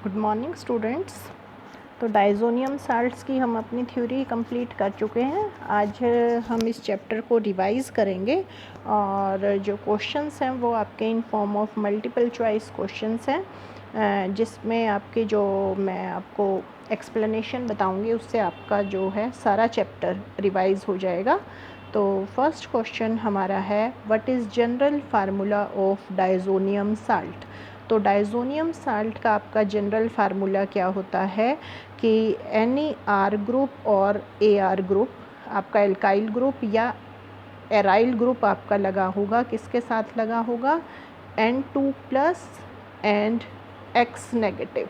Good morning students. तो डाइज़ोनियम salts की हम अपनी थ्योरी कंप्लीट कर चुके हैं। आज हम इस चैप्टर को रिवाइज़ करेंगे और जो क्वेश्चंस हैं वो आपके in form of multiple choice questions हैं, जिसमें आपके जो मैं आपको एक्सप्लेनेशन बताऊंगी उससे आपका जो है सारा चैप्टर रिवाइज़ हो जाएगा। तो फर्स्ट क्वेश्चन हमारा है, what is general formula of diazonium salt. तो डाइज़ोनियम साल्ट का आपका जनरल फार्मूला क्या होता है कि एनी आर ग्रुप और ए आर ग्रुप, आपका एल्काइल ग्रुप या एराइल ग्रुप आपका लगा होगा, किसके साथ लगा होगा, N2+ and X negative.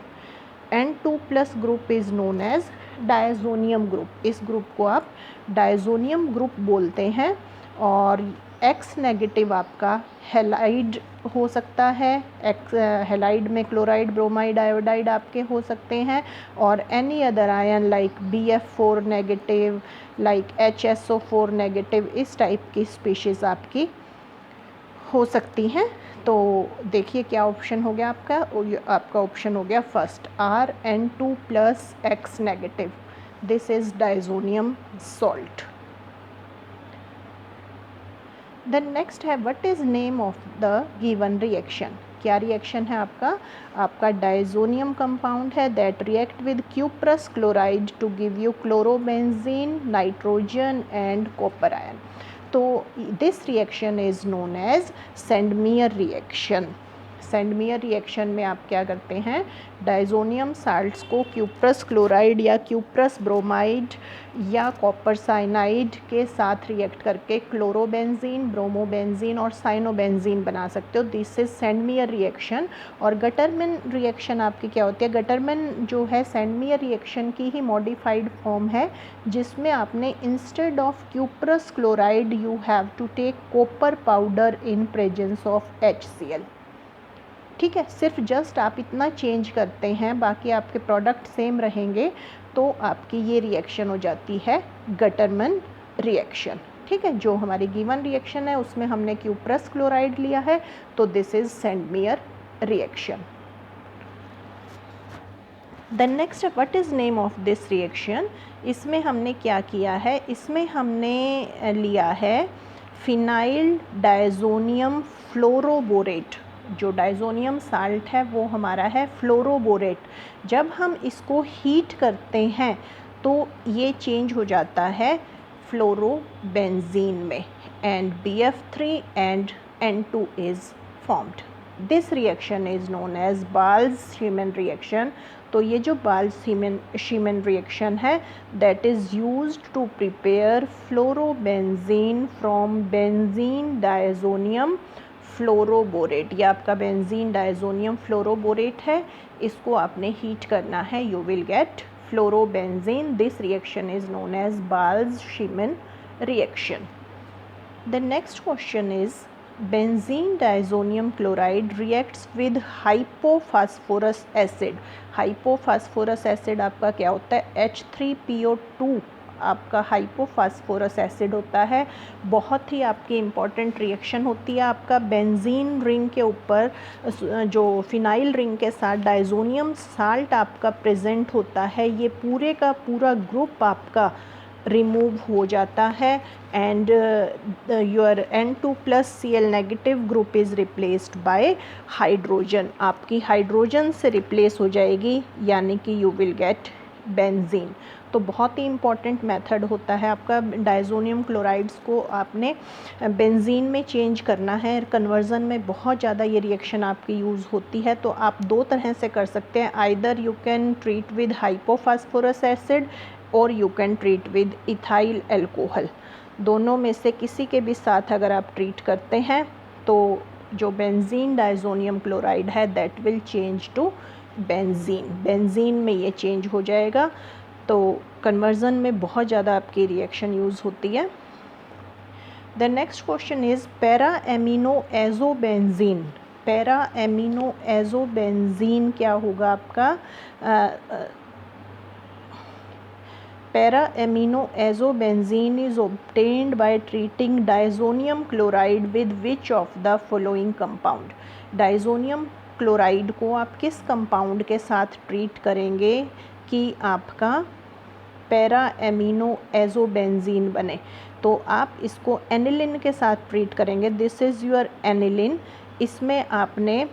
N2+ group is known as diazonium group. इस ग्रुप को आप डाइज़ोनियम ग्रुप बोलते हैं। और X नेगेटिव आपका हेलाइड हो सकता है। हेलाइड में क्लोराइड, ब्रोमाइड, आयोडाइड आपके हो सकते हैं। और any other ion like BF4 negative, like HSO4 negative, इस टाइप की स्पीशीज़ आपकी हो सकती हैं। तो देखिए क्या ऑप्शन हो गया आपका। आपका ऑप्शन हो गया first, RN2+ X negative. This is diazonium salt. Then next है, what is name of the given reaction. क्या रिएक्शन है आपका। आपका डाइज़ोनियम कंपाउंड है that react with cuprous chloride to give you chlorobenzene, nitrogen and copper ion. तो this reaction is known as Sandmeyer reaction. Sandmeyer reaction में आप क्या करते हैं, डाइज़ोनियम साल्ट्स को क्यूप्रस क्लोराइड या क्यूप्रस ब्रोमाइड या कॉपर साइनाइड के साथ रिएक्ट करके क्लोरोबेंजीन, ब्रोमोबेंजीन और साइनोबेंजीन बना सकते हो। This is Sandmeyer reaction. और गटरमैन रिएक्शन आपकी क्या होती है। गटरमैन जो है सेंडमियर रिएक्शन की ही मॉडिफाइड फॉर्म है, जिसमें आपने instead of cuprous chloride you have to take copper powder in presence of HCl। ठीक है, सिर्फ जस्ट आप इतना चेंज करते हैं, बाकी आपके प्रोडक्ट सेम रहेंगे, तो आपकी ये रिएक्शन हो जाती है गटरमैन रिएक्शन। ठीक है, जो हमारी गिवन रिएक्शन है उसमें हमने क्यूप्रस क्लोराइड लिया है, तो this is Sandmeyer reaction. Then next, what is name of this reaction. इसमें हमने क्या किया है, इसमें हमने लिया है फिनाइल डाइज़ोनियम फ्लोरोबोरेट। जो डाइज़ोनियम साल्ट है वो हमारा है फ्लोरोबोरेट। जब हम इसको हीट करते हैं तो ये चेंज हो जाता है फ्लोरोबेंजीन में, and BF3 and N2 is formed. This reaction is known as Balz Schiemann reaction. तो ये जो बाल्स-शीमन रिएक्शन है that is used to prepare fluorobenzene from benzene diazonium fluoroborate. ये आपका बेंजीन डाइज़ोनियम फ्लोरोबोरेट है, इसको आपने हीट करना है, you will get fluorobenzene. This reaction is known as Balz Schiemann reaction. The next question is, benzene diazonium chloride reacts with hypophosphorus acid. Hypophosphorus acid आपका क्या होता है, H3PO2 आपका हाइपोफास्फोरस एसिड होता है। बहुत ही आपकी इम्पॉर्टेंट रिएक्शन होती है। आपका बेंजीन रिंग के ऊपर जो फिनाइल रिंग के साथ डाइज़ोनियम साल्ट आपका प्रेजेंट होता है, ये पूरे का पूरा ग्रुप आपका रिमूव हो जाता है, and your N2+Cl negative group is replaced bye hydrogen. आपकी हाइड्रोजन से रिप्लेस हो जाएगी, यानी कि यू विल गेट बेंजीन। तो बहुत ही इम्पॉर्टेंट मेथड होता है आपका। डाइज़ोनियम क्लोराइड्स को आपने बेंजीन में चेंज करना है, कन्वर्ज़न में बहुत ज़्यादा ये रिएक्शन आपकी यूज़ होती है। तो आप दो तरह से कर सकते हैं, either you can treat with hypophosphorous acid और you can treat with ethyl alcohol. दोनों में से किसी के भी साथ अगर आप ट्रीट करते हैं तो जो बेंजीन डाइज़ोनियम क्लोराइड है that will change to benzene. Benzene में ये चेंज हो जाएगा। तो कन्वर्ज़न में बहुत ज़्यादा आपकी रिएक्शन यूज़ होती है। The next question is para amino azobenzene. Para amino azobenzene क्या होगा आपका। Para-amino-azobenzene is obtained by treating diazonium chloride with which of the following compound. Diazonium chloride को आप किस कंपाउंड के साथ ट्रीट करेंगे कि आपका पैरा एमिनो एजोबेंजीन बने? तो आप इसको एनिलिन के साथ ट्रीट करेंगे। This is your aniline. इसमें आपने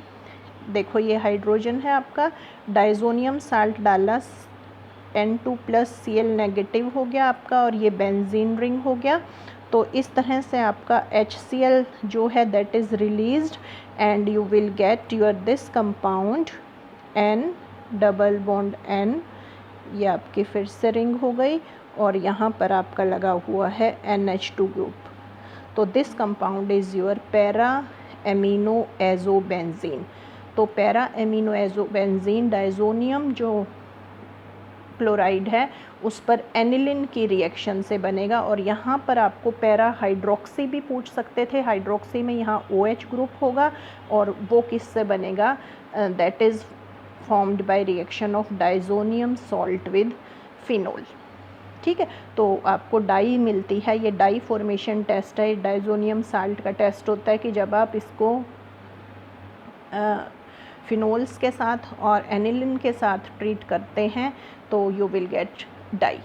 देखो ये हाइड्रोजन है आपका, डाइजोनियम साल्ट डाला, N2+Cl नेगेटिव हो गया आपका, और ये बेंजीन रिंग हो गया। तो इस तरह से आपका HCl जो है that is released and you will get your this compound N double bond N, ये आपकी फिर से रिंग हो गई, और यहाँ पर आपका लगा हुआ है NH2 ग्रुप। तो this compound is your para amino azobenzene. तो पैरा एमिनो एजोबेंजीन डाइजोनियम जो क्लोराइड है उस पर एनिलिन की रिएक्शन से बनेगा। और यहाँ पर आपको पैरा हाइड्रोक्सी भी पूछ सकते थे। हाइड्रोक्सी में यहाँ OH ग्रुप होगा, और वो किससे बनेगा? That is formed by reaction of diazonium salt with phenol. ठीक है, तो आपको डाई मिलती है, ये डाई फॉर्मेशन टेस्ट है। डाइजोनियम साल्ट का टेस्ट होता है कि जब आप इसको फिनोल्स के साथ और एनिलिन के साथ ट्रीट करते हैं तो you will get dye,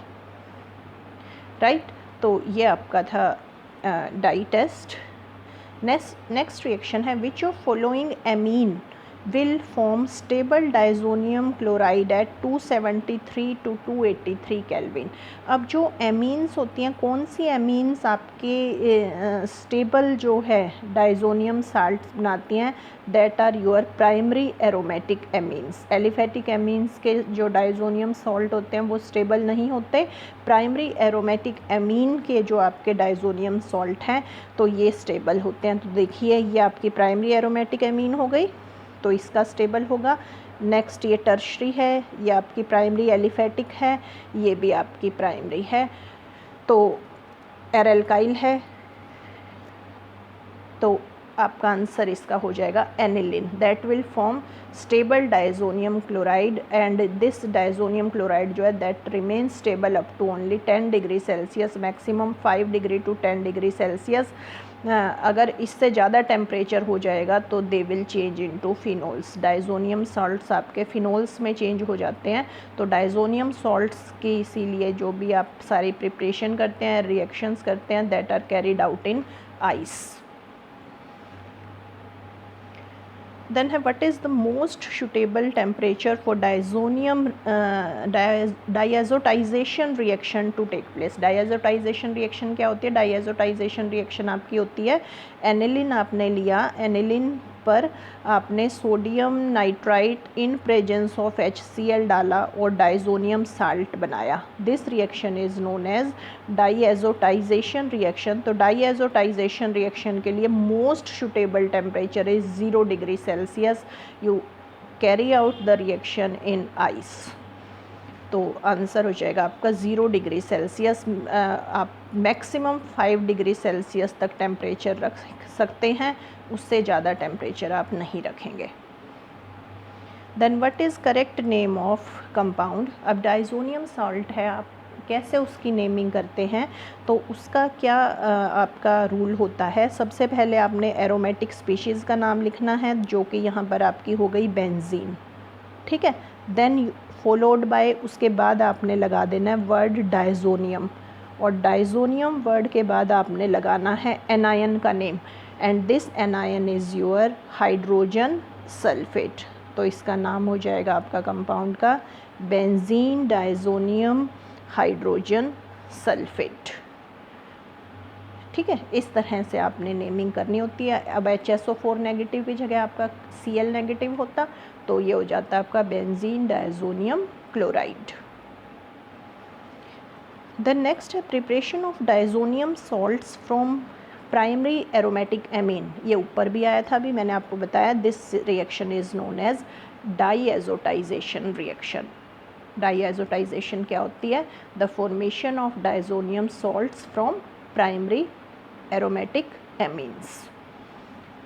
right. तो ये आपका था डाई टेस्ट। नेक्स्ट रिएक्शन है which of following amine will form stable diazonium chloride at 273 to 283 kelvin. अब जो एमीन्स होती हैं, कौन सी एमीन्स आपके स्टेबल जो है डाइजोनियम साल्ट बनाती हैं? That are your primary aromatic amines. Aliphatic amines के जो डाइजोनियम सॉल्ट होते हैं वो स्टेबल नहीं होते। प्राइमरी एरोमेटिक एमीन के जो आपके डाइजोनियम सॉल्ट हैं तो ये स्टेबल होते हैं। तो देखिए ये आपकी प्राइमरी एरोमेटिक एमीन हो गई, तो इसका स्टेबल होगा। नेक्स्ट ये टर्शरी है, ये आपकी प्राइमरी एलिफेटिक है, ये भी आपकी प्राइमरी है। तो एरल्काइल है, तो आपका आंसर इसका हो जाएगा aniline. That will form stable diazonium chloride, and this diazonium chloride जो है that remain stable up to only 10 degree Celsius, maximum 5 degree to 10 degree Celsius. अगर इससे ज़्यादा टेम्परेचर हो जाएगा तो they will change into phenols. Diazonium salts आपके phenols में चेंज हो जाते हैं। तो डाइजोनियम सॉल्ट्स की इसीलिए जो भी आप सारी प्रिपरेशन करते हैं, रिएक्शंस करते हैं, that are carried out in ice. Then what is the most suitable temperature for diazotization reaction to take place? Diazotization reaction क्या होती है? Diazotization reaction आपकी होती है, एनिलिन आपने लिया, एनिलिन पर आपने sodium nitrite in presence of HCl डाला और डाइजोनियम साल्ट बनाया। This reaction is known as diazotisation reaction. तो डाइएजोटाइजेशन रिएक्शन के लिए most suitable temperature is 0 degree Celsius. You carry out the reaction in ice. तो answer हो जाएगा आपका 0 डिग्री सेल्सियस। आप मैक्सिमम 5 डिग्री सेल्सियस तक टेम्परेचर रख सकते हैं, उससे ज़्यादा टेम्परेचर आप नहीं रखेंगे। Then what is correct name of compound? अब डाइजोनियम सॉल्ट है, आप कैसे उसकी नेमिंग करते हैं? तो उसका क्या आपका रूल होता है? सबसे पहले आपने एरोमेटिक स्पीशीज़ का नाम लिखना है, जो कि यहाँ पर आपकी हो गई बेंजीन, ठीक है। देन फॉलोड बाय, उसके बाद आपने लगा देना है वर्ड डाइजोनियम, और डाइजोनियम वर्ड के बाद आपने लगाना है एनायन का name, and this anion is your hydrogen sulphate. तो इसका नाम हो जाएगा आपका कंपाउंड का बेंजीन डाइजोनियम हाइड्रोजन सल्फेट, ठीक है। इस तरह से आपने नेमिंग करनी होती है। अब HSO4 नेगेटिव की जगह आपका Cl नेगेटिव होता तो ये हो जाता है आपका benzene diazonium chloride. The next है preparation of diazonium salts from primary aromatic amine. ये ऊपर भी आया था, अभी मैंने आपको बताया। This reaction is known as diazotisation reaction. Diazotisation क्या होती है? The formation of diazonium salts from primary aromatic amines.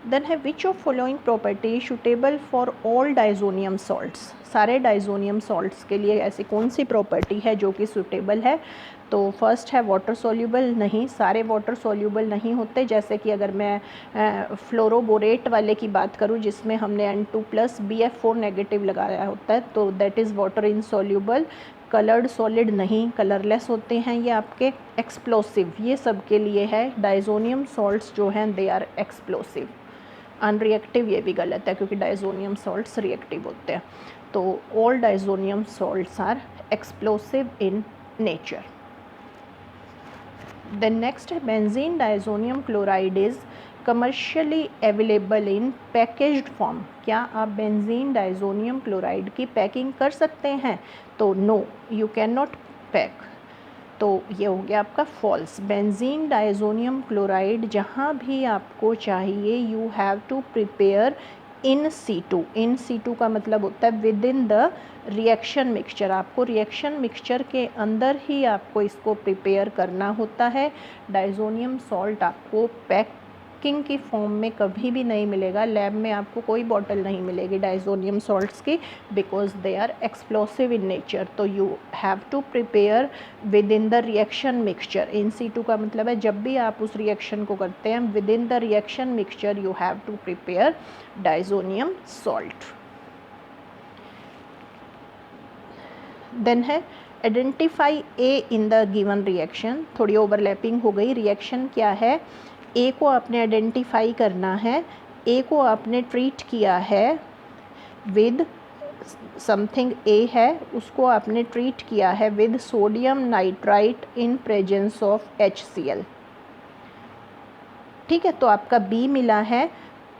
Then है which of following property suitable for all diazonium salts, सारे डाइजोनियम सॉल्ट्स के लिए ऐसी कौन सी प्रॉपर्टी है जो कि सुटेबल है। तो फर्स्ट है वाटर सोल्यूबल, नहीं सारे वाटर सोल्यूबल नहीं होते, जैसे कि अगर मैं फ्लोरोबोरेट वाले की बात करूं जिसमें हमने N2+ BF4 नेगेटिव लगाया होता है तो that is water insoluble. Coloured solid नहीं, कलरलेस होते हैं ये आपके। एक्सप्लोसिव ये सब के लिए है, डाइजोनियम सॉल्ट्स जो हैं दे आर एक्सप्लोसिव। अनरिएक्टिव ये भी गलत है क्योंकि डाइजोनियम सॉल्ट्स रिएक्टिव होते हैं। तो all diazonium salts are explosive in nature. Then next है benzene diazonium chloride is commercially available in packaged form. क्या आप बेंजीन डाइजोनियम क्लोराइड की पैकिंग कर सकते हैं? तो no, you can not pack. तो ये हो गया आपका फॉल्स। बेंजीन डाइजोनियम क्लोराइड जहाँ भी आपको चाहिए you have to prepare in situ. In situ का मतलब होता है within the reaction mixture. आपको रिएक्शन मिक्सचर के अंदर ही आपको इसको प्रिपेयर करना होता है। डाइजोनियम सॉल्ट आपको पैकिंग की फॉर्म में कभी भी नहीं मिलेगा, लैब में आपको कोई बॉटल नहीं मिलेगी डाइजोनियम सॉल्ट्स की, because they are explosive in nature. तो you have to prepare within the reaction mixture. In situ का मतलब है जब भी आप उस रिएक्शन को करते हैं within the reaction mixture you have to prepare diazonium salt. Then है identify A in the given reaction. थोड़ी ओवरलैपिंग हो गई। रिएक्शन क्या है? ए को आपने आइडेंटिफाई करना है। ए को आपने ट्रीट किया है विद समथिंग, ए है उसको आपने ट्रीट किया है with sodium nitrite in presence of HCl। ठीक है, तो आपका बी मिला है।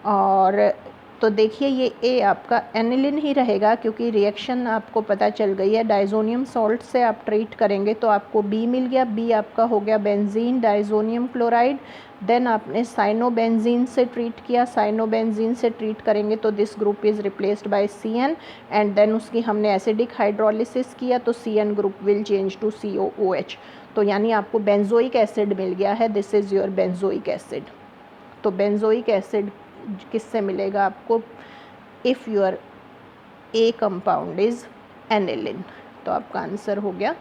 और तो देखिए ये ए आपका एनिलिन ही रहेगा क्योंकि रिएक्शन आपको पता चल गई है। डाइजोनियम सॉल्ट से आप ट्रीट करेंगे तो आपको बी मिल गया। बी आपका हो गया बेंजीन डाइजोनियम क्लोराइड। देन आपने साइनोबेंजीन से ट्रीट किया, साइनोबेंजीन से ट्रीट करेंगे तो this group is replaced by CN and then उसकी हमने एसिडिक हाइड्रोलिसिस किया तो CN group will change to COOH। तो यानी आपको बेंजोइक एसिड मिल गया है। This is your benzoic acid. तो बेंजोइक एसिड किससे मिलेगा आपको? If your A compound is aniline. तो आपका आंसर हो गया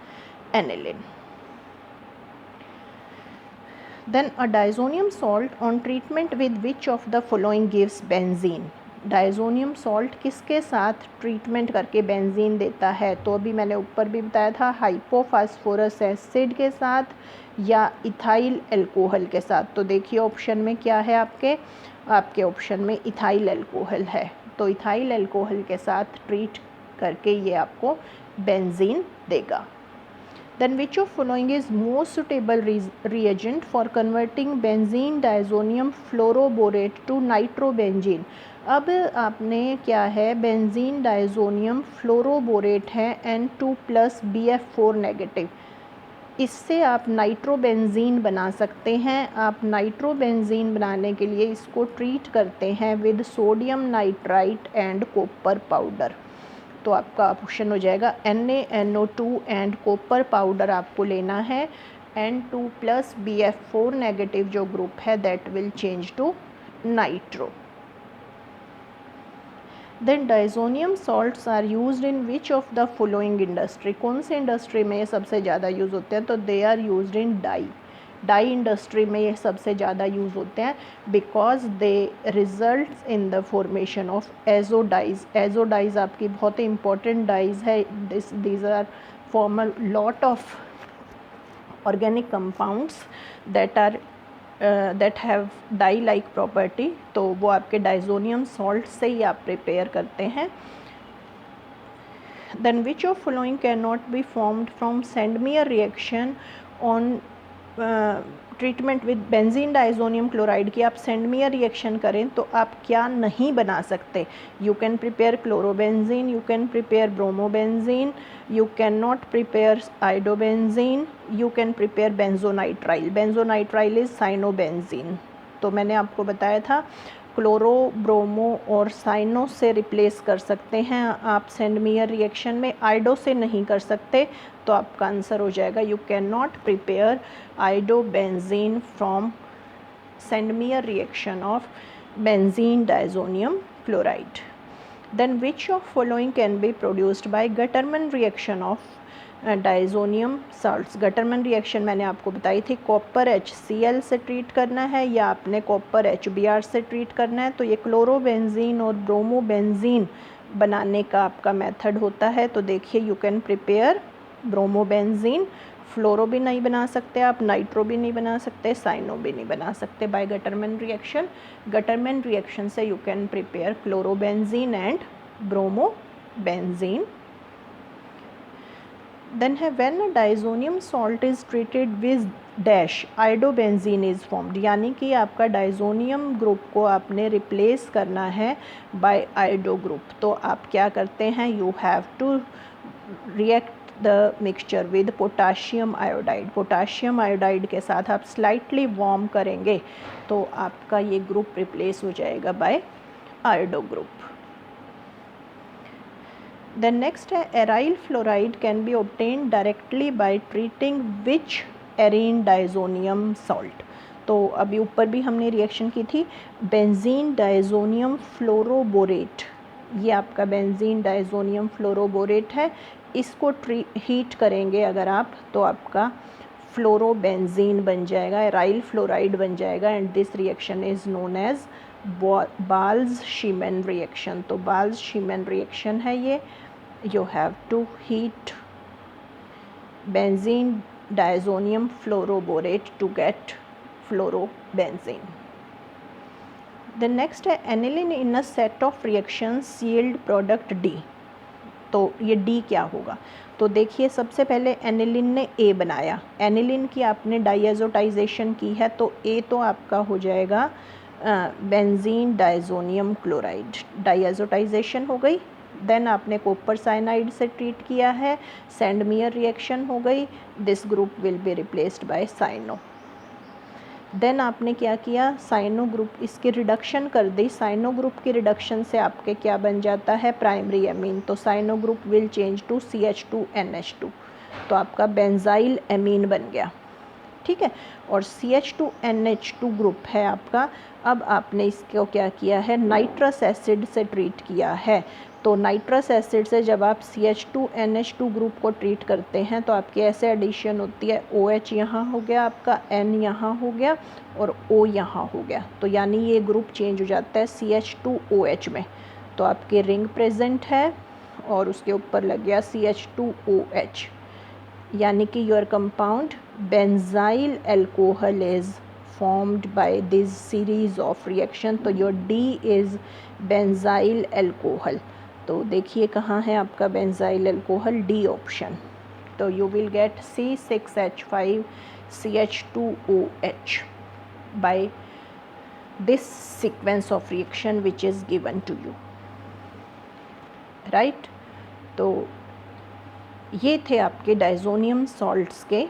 aniline. Then a diazonium salt on treatment with which of the following gives benzene. Diazonium salt किसके साथ ट्रीटमेंट करके बेंजीन देता है? तो अभी मैंने ऊपर भी बताया था, हाइपोफास्फोरस एसिड के साथ या इथाइल अल्कोहल के साथ। तो देखिए ऑप्शन में क्या है आपके ऑप्शन में इथाइल अल्कोहल है। तो इथाइल अल्कोहल के साथ ट्रीट करके ये आपको बेंजीन देगा। Then which of following is most suitable reagent for converting benzene diazonium fluoroborate to nitrobenzene? अब आपने क्या है, बेंजीन डाइजोनियम फ्लोरोबोरेट है N2+ BF4 नेगेटिव, इससे आप नाइट्रोबेंजीन बना सकते हैं। आप नाइट्रोबेंजीन बनाने के लिए इसको ट्रीट करते हैं with sodium nitrite and copper powder. तो आपका ऑप्शन हो जाएगा NaNO2 एंड कॉपर पाउडर आपको लेना है। N2+ BF4 नेगेटिव जो ग्रुप है that will change to nitro. Then diazonium salts are used in which of the following industry. कौन से इंडस्ट्री में ये सबसे ज़्यादा यूज़ होते हैं? तो they are used in dye industry में ये सबसे ज़्यादा यूज़ होते हैं because they result in the formation of azo dyes. Azo dyes आपकी बहुत ही इंपॉर्टेंट डाइज है। These are form a lot of organic compounds that have dye like property. तो वो आपके डाइजोनियम सॉल्ट से ही आप प्रिपेयर करते हैं। Then which of following can not be formed from Sandmeyer reaction on treatment with benzene diazonium chloride की आप सेंडमियर reaction करें तो आप क्या नहीं बना सकते? You can prepare chlorobenzene, you can prepare bromobenzene, you can not prepare iodobenzene, you can prepare benzonitrile. Benzonitrile is cyanobenzene. तो मैंने आपको बताया था क्लोरो, ब्रोमो और साइनो से रिप्लेस कर सकते हैं आप सेंडमियर रिएक्शन में, आइडो से नहीं कर सकते। तो आपका आंसर हो जाएगा you can not prepare iodobenzene from Sandmeyer reaction of benzene diazonium chloride. Then which of following can be produced by Gattermann reaction of diazonium salts? Gattermann reaction मैंने आपको बताई थी, कॉपर HCl से ट्रीट करना है या आपने कॉपर HBr से ट्रीट करना है। तो ये क्लोरोबेंजीन और ब्रोमोबेंजीन बनाने का आपका मेथड होता है। तो देखिए, यू कैन प्रिपेयर ब्रोमोबेंजीन, फ्लोरो भी नहीं बना सकते आप, नाइट्रो भी नहीं बना सकते, साइनो भी नहीं बना सकते by Gattermann reaction. Gattermann reaction से you can prepare chlorobenzene and bromobenzene. Then है when a diazonium salt is treated with dash iodobenzene is formed, यानी कि आपका डाइजोनियम ग्रुप को आपने रिप्लेस करना है बाय आयोडो ग्रुप। तो आप क्या करते हैं, you have to react the mixture with potassium iodide. Potassium iodide के साथ आप स्लाइटली वार्म करेंगे तो आपका ये ग्रुप रिप्लेस हो जाएगा by iodo group. Then next है aryl fluoride can be obtained directly by treating which arene diazonium salt. तो अभी ऊपर भी हमने रिएक्शन की थी, बेंजीन डाइजोनियम फ्लोरोबोरेट, ये आपका बेंजीन डाइजोनियम फ्लोरोबोरेट है। इसको हीट करेंगे अगर आप तो आपका फ्लोरोबेंजीन बन जाएगा, एराइल फ्लोराइड बन जाएगा। And this reaction is known as Balz Schiemann reaction. तो बाल्ज-शीमैन रिएक्शन है ये। You have to heat benzene diazonium fluoroborate to get fluorobenzene. The next है aniline in a set of reactions yield product D। तो ये D क्या होगा? तो देखिए, सबसे पहले एनिलिन ने A बनाया, एनिलिन की आपने डाइएजोटाइजेशन की है तो A तो आपका हो जाएगा बेंजीन डाइजोनियम क्लोराइड, डाइएजोटाइजेशन हो गई। देन आपने कॉपर साइनाइड से ट्रीट किया है, सैंडमियर रिएक्शन हो गई, this group will be replaced by cyano. Then आपने क्या किया, साइनो ग्रुप इसकी रिडक्शन कर दी। साइनो ग्रुप की रिडक्शन से आपके क्या बन जाता है, प्राइमरी एमीन। तो cyano group will change to CH2NH2, तो आपका बेंजाइल एमीन बन गया। ठीक है, और CH2NH2 ग्रुप है आपका। अब आपने इसको क्या किया है, नाइट्रस एसिड से ट्रीट किया है। तो नाइट्रस एसिड से जब आप CH2NH2 ग्रुप को ट्रीट करते हैं तो आपकी ऐसे एडिशन होती है, OH यहाँ हो गया आपका, N यहाँ हो गया और O यहाँ हो गया। तो यानी ये ग्रुप चेंज हो जाता है CH2OH में। तो आपके रिंग प्रेजेंट है और उसके ऊपर लग गया CH2OH, यानी कि your compound benzyl alcohol is formed by this series of reaction। तो your D is benzyl alcohol. तो देखिए कहाँ है आपका बेंजाइल अल्कोहल, डी ऑप्शन। तो you will gate C6H5 CH2OH by this sequence of reaction which is given to you, right? तो ये थे आपके डाइजोनियम सॉल्ट्स के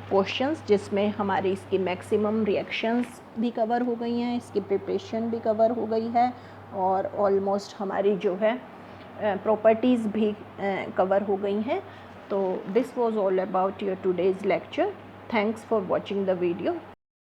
क्वेश्चंस, जिसमें हमारी इसकी मैक्सिमम रिएक्शंस भी कवर हो गई हैं, इसकी प्रिपरेशन भी कवर हो गई है और ऑलमोस्ट हमारी जो है प्रॉपर्टीज़ भी कवर हो गई हैं। तो this was all about your today's lecture. Thanks for watching the video.